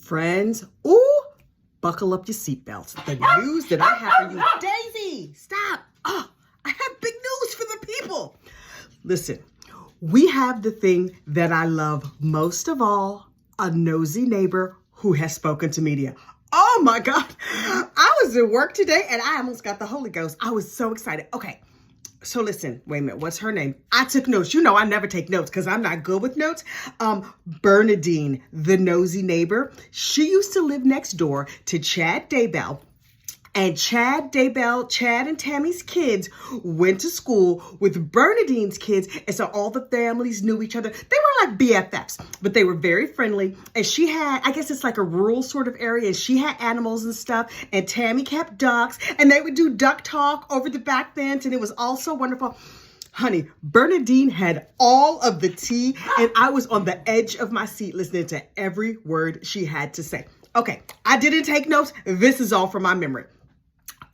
Friends, ooh, buckle up your seatbelts. The news that I have for you. Daisy, stop. Oh, I have big news for the people. Listen, we have the thing that I love most of all, a nosy neighbor who has spoken to media. Oh my God. I was at work today and I almost got the Holy Ghost. I was so excited. Okay. So listen, wait a minute. What's her name? I took notes. You know, I never take notes because I'm not good with notes. Bernadine, the nosy neighbor. She used to live next door to Daybell. And Daybell, Chad and Tammy's kids went to school with Bernadine's kids. And so all the families knew each other. They were like BFFs, but they were very friendly. And she had, I guess it's like a rural sort of area. And she had animals and stuff. And Tammy kept ducks. And they would do duck talk over the back fence. And it was all so wonderful. Honey, Bernadine had all of the tea. And I was on the edge of my seat listening to every word she had to say. Okay, I didn't take notes. This is all from my memory.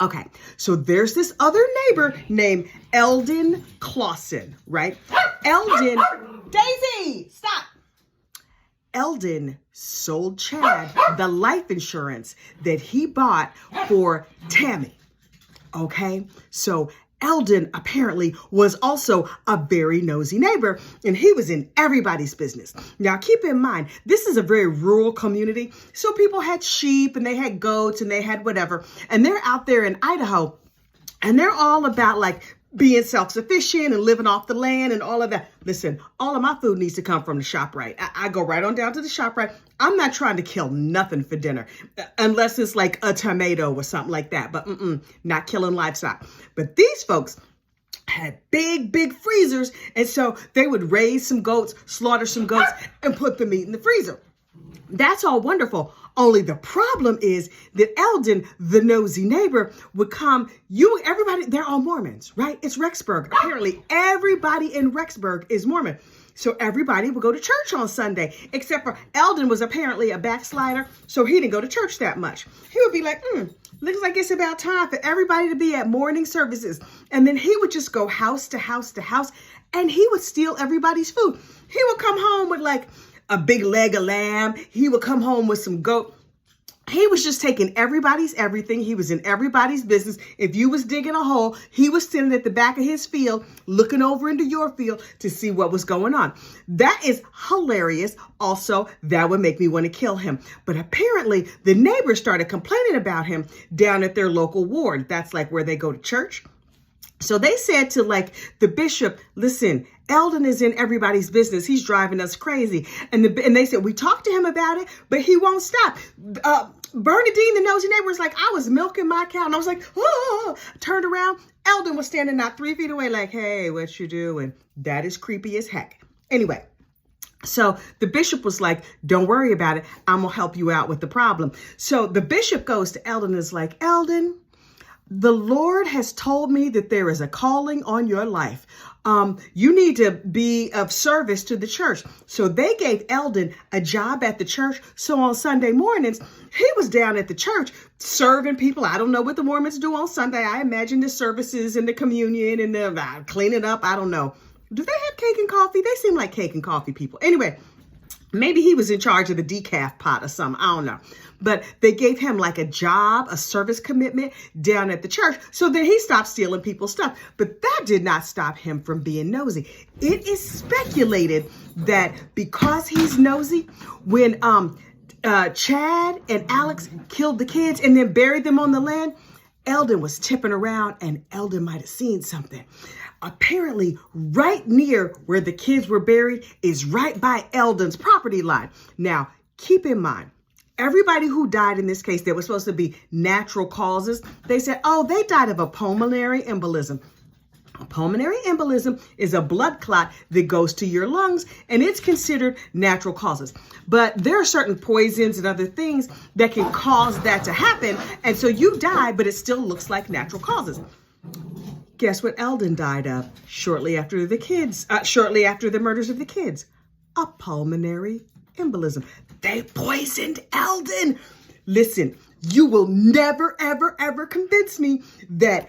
Okay, so there's this other neighbor named Eldon Clausen, right? Eldon, Daisy, stop. Eldon sold Chad the life insurance that he bought for Tammy. Okay, so Eldon apparently was also a very nosy neighbor, and he was in everybody's business. Now, keep in mind, this is a very rural community, so people had sheep and they had goats and they had whatever, and they're out there in Idaho, and they're all about like being self-sufficient and living off the land and all of that. Listen, all of my food needs to come from the ShopRite. I go right on down to the ShopRite. I'm not trying to kill nothing for dinner unless it's like a tomato or something like that, but not killing livestock. But these folks had big freezers, and so they would raise some goats, slaughter some goats, and put the meat in the freezer. That's all wonderful. Only the problem is that Eldon, the nosy neighbor, would come. Everybody, they're all Mormons, right? It's Rexburg. Apparently, everybody in Rexburg is Mormon. So everybody would go to church on Sunday, except for Eldon was apparently a backslider, so he didn't go to church that much. He would be like, looks like it's about time for everybody to be at morning services. And then he would just go house to house to house, and he would steal everybody's food. He would come home with like a big leg of lamb. He would come home with some goat. He was just taking everybody's everything. He was in everybody's business. If you was digging a hole, he was sitting at the back of his field, looking over into your field to see what was going on. That is hilarious. Also, that would make me want to kill him. But apparently, the neighbors started complaining about him down at their local ward. That's like where they go to church. So they said to like the bishop, listen, Eldon is in everybody's business. He's driving us crazy. And they said, we talked to him about it, but he won't stop. Bernadine, the nosy neighbor, was like, I was milking my cow. And I was like, oh, turned around. Eldon was standing not 3 feet away like, hey, what you doing? That is creepy as heck. Anyway, so the bishop was like, don't worry about it. I'm going to help you out with the problem. So the bishop goes to Eldon and is like, Eldon, the Lord has told me that there is a calling on your life. You need to be of service to the church. So they gave Eldon a job at the church. So on Sunday mornings, he was down at the church serving people. I don't know what the Mormons do on Sunday. I imagine the services and the communion and the cleaning up. I don't know. Do they have cake and coffee? They seem like cake and coffee people. Anyway, maybe he was in charge of the decaf pot or something. I don't know. But they gave him like a job, a service commitment down at the church. So then he stopped stealing people's stuff. But that did not stop him from being nosy. It is speculated that because he's nosy, when Chad and Alex killed the kids and then buried them on the land, Eldon was tipping around and Eldon might have seen something. Apparently, right near where the kids were buried is right by Eldon's property line. Now, keep in mind, everybody who died in this case, there was supposed to be natural causes. They said, oh, they died of a pulmonary embolism. A pulmonary embolism is a blood clot that goes to your lungs, and it's considered natural causes. But there are certain poisons and other things that can cause that to happen. And so you die, but it still looks like natural causes. Guess what Eldon died of shortly after the murders of the kids? A pulmonary embolism. They poisoned Eldon. Listen, you will never, ever convince me that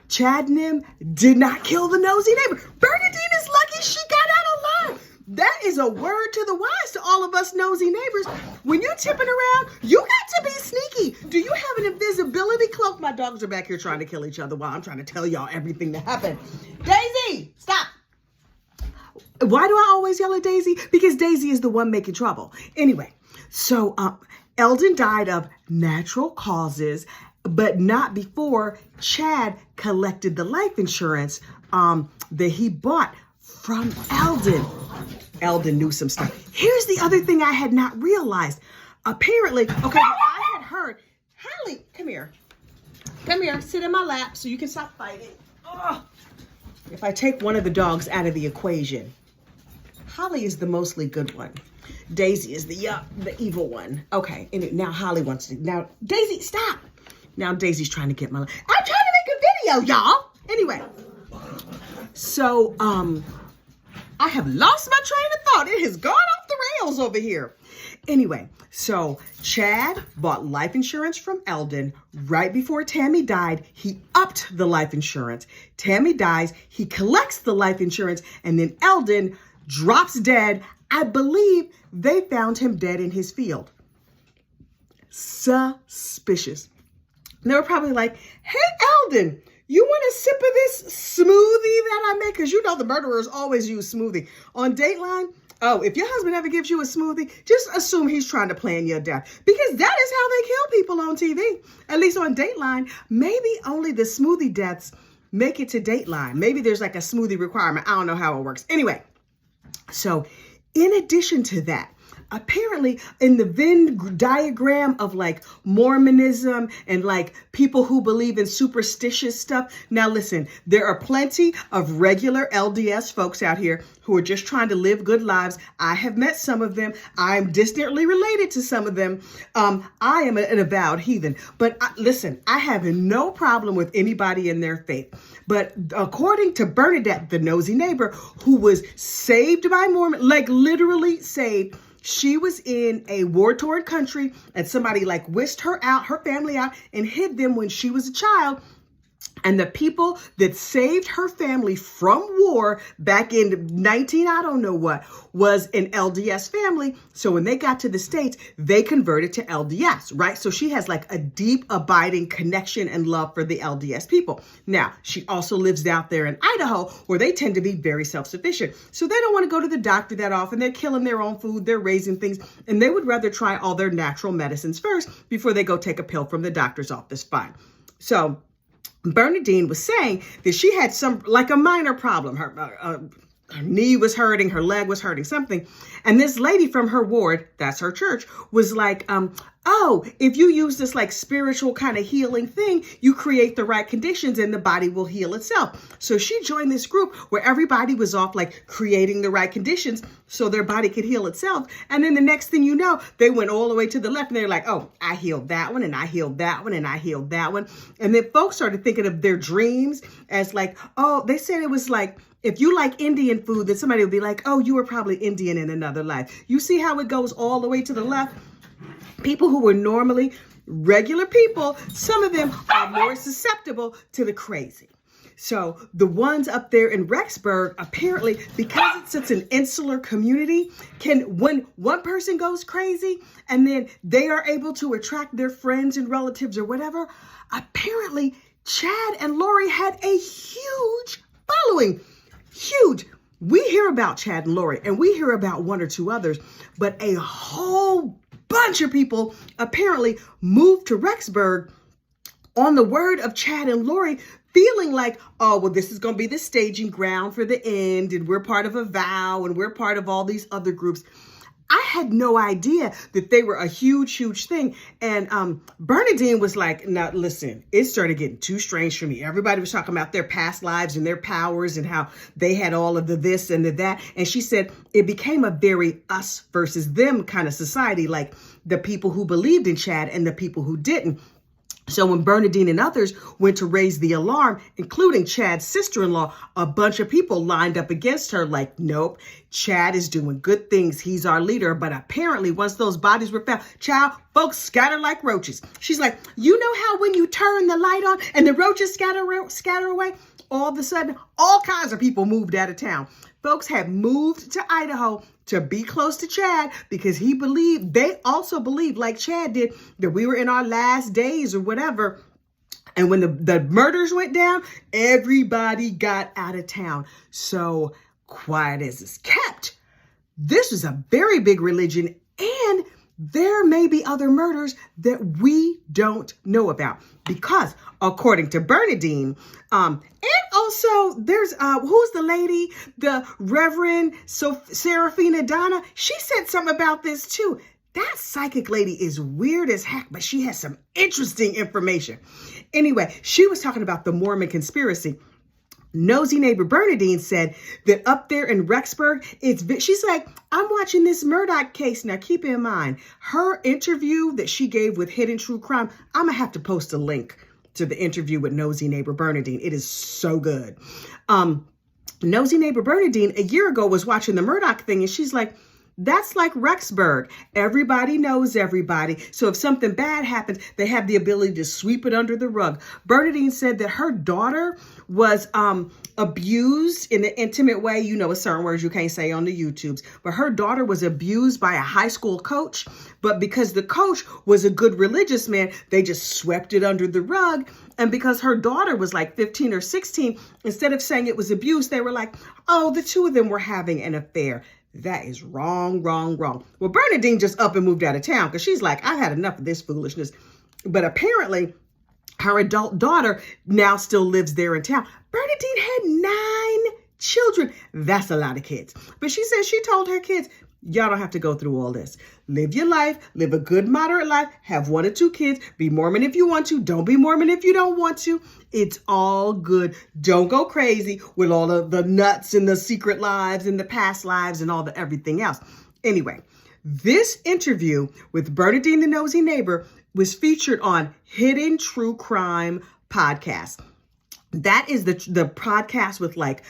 Chad and him did not kill the nosy neighbor. Bernadine is lucky she got out alive. That is a word to the wise to all of us nosy neighbors. When you're tipping around, you got to be sneaky. Do you have an invisibility cloak? My dogs are back here trying to kill each other while I'm trying to tell y'all everything that happened. Daisy, stop. Why do I always yell at Daisy? Because Daisy is the one making trouble. Anyway, so Eldon died of natural causes, but not before Chad collected the life insurance that he bought from Eldon. Eldon knew some stuff. Here's the other thing I had not realized. Apparently, okay, I had heard, Hallie, come here. Come here, sit in my lap so you can stop fighting. Ugh. If I take one of the dogs out of the equation, Holly is the mostly good one. Daisy is the evil one. Okay, and now Holly wants to, now Daisy, stop. Now Daisy's trying to get my, I'm trying to make a video, y'all. Anyway, so, I have lost my train of thought. It has gone off the rails over here. Anyway, so Chad bought life insurance from Eldon right before Tammy died. He upped the life insurance. Tammy dies. He collects the life insurance, and then Eldon drops dead. I believe they found him dead in his field. Suspicious. They were probably like, hey, Eldon, you want a sip of this smoothie that I make? Because you know the murderers always use smoothie. On Dateline, oh, if your husband ever gives you a smoothie, just assume he's trying to plan your death. Because that is how they kill people on TV. At least on Dateline, maybe only the smoothie deaths make it to Dateline. Maybe there's like a smoothie requirement. I don't know how it works. Anyway, so in addition to that, apparently in the Venn diagram of like Mormonism and like people who believe in superstitious stuff. Now listen, there are plenty of regular LDS folks out here who are just trying to live good lives. I have met some of them. I'm distantly related to some of them. I am an avowed heathen, but listen, I have no problem with anybody in their faith. But according to Bernadette, the nosy neighbor who was saved by Mormon, like literally saved, she was in a war-torn country and somebody like whisked her out, her family out, and hid them when she was a child. And the people that saved her family from war back in 19, I don't know what, was an LDS family. So when they got to the States, they converted to LDS, right? So she has like a deep, abiding connection and love for the LDS people. Now, she also lives out there in Idaho where they tend to be very self-sufficient. So they don't want to go to the doctor that often. They're killing their own food. They're raising things. And they would rather try all their natural medicines first before they go take a pill from the doctor's office. Fine. So Bernadine was saying that she had some, like a minor problem. Her knee was hurting, her leg was hurting, something. And this lady from her ward, that's her church, was like, oh, if you use this like spiritual kind of healing thing, you create the right conditions and the body will heal itself. So she joined this group where everybody was off like creating the right conditions so their body could heal itself. And then the next thing you know, they went all the way to the left and they're like, oh, I healed that one and I healed that one and I healed that one. And then folks started thinking of their dreams as like, oh, they said it was like, if you like Indian food, then somebody would be like, oh, you were probably Indian in another life. You see how it goes all the way to the left? People who were normally regular people, some of them are more susceptible to the crazy. So the ones up there in Rexburg, apparently, because it's such an insular community, when one person goes crazy and then they are able to attract their friends and relatives or whatever, apparently Chad and Lori had a huge following. Huge. We hear about Chad and Lori and we hear about one or two others, but a whole bunch of people apparently moved to Rexburg on the word of Chad and Lori, feeling like, oh, well, this is going to be the staging ground for the end. And we're part of a vow and we're part of all these other groups. I had no idea that they were a huge, huge thing. And Bernadine was like, now, listen, it started getting too strange for me. Everybody was talking about their past lives and their powers and how they had all of the this and the that. And she said it became a very us versus them kind of society, like the people who believed in Chad and the people who didn't. So when Bernadine and others went to raise the alarm, including Chad's sister-in-law, a bunch of people lined up against her like, nope, Chad is doing good things. He's our leader. But apparently once those bodies were found, child, folks scattered like roaches. She's like, you know how when you turn the light on and the roaches scatter away? All of a sudden, all kinds of people moved out of town. Folks had moved to Idaho to be close to Chad because they also believed, like Chad did, that we were in our last days or whatever. And when the murders went down, everybody got out of town. So quiet as it's kept, this was a very big religion, and there may be other murders that we don't know about because, according to Bernadine, and also there's, who's the lady, the Reverend Serafina Donna, she said something about this too. That psychic lady is weird as heck, but she has some interesting information. Anyway, she was talking about the Mormon conspiracy. Nosy neighbor Bernadine said that up there in Rexburg, she's like, I'm watching this Murdoch case. Now, keep in mind, her interview that she gave with Hidden True Crime, I'm going to have to post a link to the interview with Nosy neighbor Bernadine. It is so good. Nosy neighbor Bernadine a year ago was watching the Murdoch thing, and she's like, that's like Rexburg. Everybody knows everybody. So if something bad happens, they have the ability to sweep it under the rug. Bernadine said that her daughter was abused in an intimate way. You know, certain words you can't say on the YouTubes. But her daughter was abused by a high school coach. But because the coach was a good religious man, they just swept it under the rug. And because her daughter was like 15 or 16, instead of saying it was abuse, they were like, oh, the two of them were having an affair. That is wrong, wrong, wrong. Well, Bernadine just up and moved out of town because she's like, I've had enough of this foolishness. But apparently, her adult daughter now still lives there in town. Bernadine had 9 children. That's a lot of kids. But she said she told her kids, y'all don't have to go through all this. Live your life, live a good, moderate life, have 1 or 2 kids, be Mormon if you want to, don't be Mormon if you don't want to. It's all good. Don't go crazy with all of the nuts and the secret lives and the past lives and all the everything else. Anyway, this interview with Bernadine the Nosy Neighbor was featured on Hidden True Crime podcast. That is the podcast with like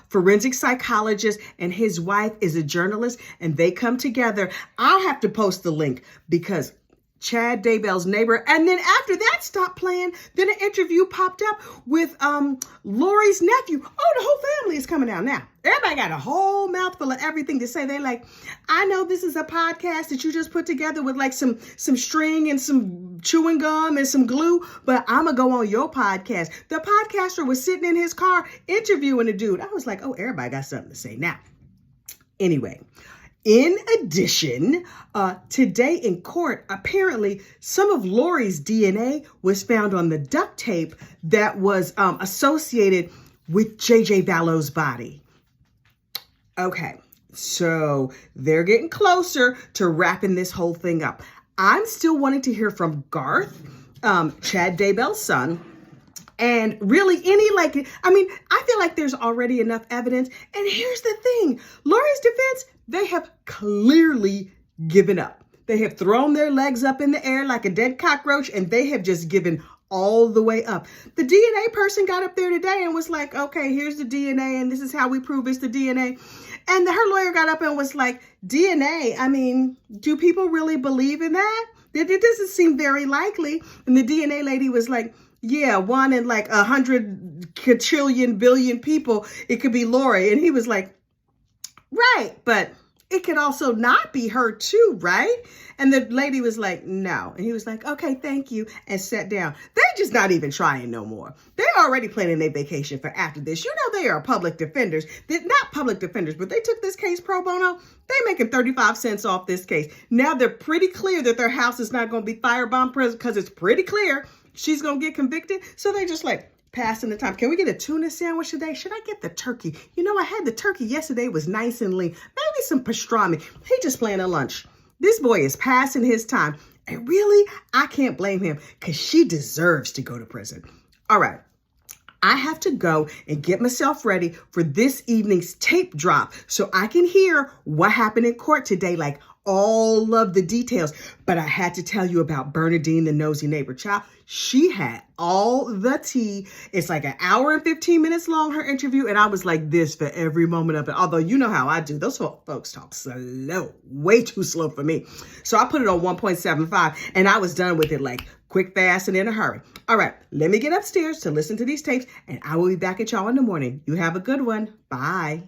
forensic psychologist, and his wife is a journalist, and they come together. I'll have to post the link because Chad Daybell's neighbor. And then after that stopped playing, then an interview popped up with Lori's nephew. Oh, the whole family is coming out now. Everybody got a whole mouthful of everything to say. They're like, I know this is a podcast that you just put together with like some string and some chewing gum and some glue, but I'm going to go on your podcast. The podcaster was sitting in his car interviewing the dude. I was like, oh, everybody got something to say now. Anyway, in addition, today in court, apparently some of Lori's DNA was found on the duct tape that was associated with J.J. Vallow's body. Okay, so they're getting closer to wrapping this whole thing up. I'm still wanting to hear from Garth, Chad Daybell's son, and really I feel like there's already enough evidence. And here's the thing, Lori's defense, they have clearly given up. They have thrown their legs up in the air like a dead cockroach, and they have just given all the way up. The DNA person got up there today and was like, okay, here's the DNA, and this is how we prove it's the DNA. And her lawyer got up and was like, DNA, I mean, do people really believe in that? It doesn't seem very likely. And the DNA lady was like, yeah, 1 in like 100 quadrillion billion people, it could be Lori. And he was like, right, but it could also not be her too, right? And the lady was like, no. And he was like, okay, thank you, and sat down. They're just not even trying no more. They're already planning their vacation for after this. You know they are public defenders. They're not public defenders, but they took this case pro bono. They're making 35 cents off this case. Now they're pretty clear that their house is not going to be firebombed because it's pretty clear she's going to get convicted. So they just like, passing the time. Can we get a tuna sandwich today? Should I get the turkey? You know, I had the turkey yesterday. It was nice and lean. Maybe some pastrami. He just planning lunch. This boy is passing his time. And really, I can't blame him because she deserves to go to prison. All right. I have to go and get myself ready for this evening's tape drop so I can hear what happened in court today, like all of the details. But I had to tell you about Bernadine, the nosy neighbor child. She had all the tea. It's like an hour and 15 minutes long, her interview. And I was like this for every moment of it. Although you know how I do. Those folks talk slow, way too slow for me. So I put it on 1.75 and I was done with it like quick, fast, and in a hurry. All right, let me get upstairs to listen to these tapes and I will be back at y'all in the morning. You have a good one. Bye.